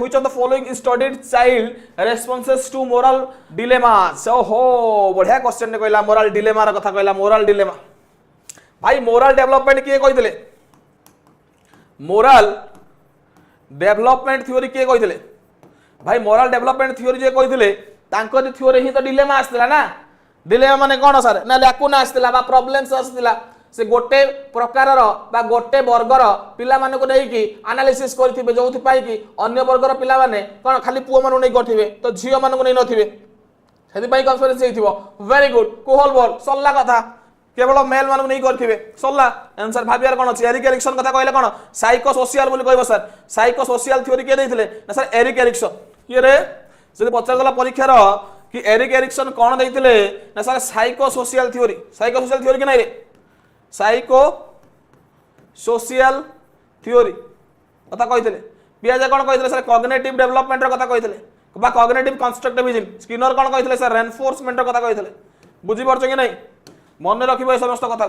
Which of the following studied child responses to moral dilemmas? ओहो बढ़िया question ने कहला moral dilemma रा कथा कहला moral dilemma भाई moral development किए कहितले moral development theory किए कहितले भाई moral development theory जे कहितले तांको जे theory ही तो dilemma आस्तिला ना dilemma माने कोन सर ना lacuna आस्तिला बा problems आस्तिला से गोटे प्रकारर बा गोटे वर्गर पिला माने को नै कि एनालिसिस करथिबे जोथि पाई कि अन्य वर्गर पिला माने कोन खाली पुओ मानु नै करथिबे तो झियो मानु नै नथिबे सेति पाई कन्फरेंस हेथिबो वेरी गुड कोहल बोल सल्ला कथा केवल मेल मानु नै करथिबे सल्ला आंसर भाबियार कोन अछि एरिक एरिक्सन कथा कहले कोन साइको सोशल बोली कहबो सर साइको सोशल थ्योरी के दैथिले ना सर एरिक एरिक्सन के रे से पचार गला परीक्षा रो कि एरिक एरिक्सन कोन दैथिले ना सर साइको सोशल थ्योरी कि नै रे साइको सोशल थ्योरी कथा कहितले पियाजा कोन कहितले सर कॉग्निटिव डेवलपमेंट रो कथा कहितले बा कॉग्निटिव कंस्ट्रक्टिविज्म स्किनर कोन कहितले सर रेनफोर्समेंट रो कथा कहितले बुझी परछ कि नै मन रखिबो ए समस्त कथा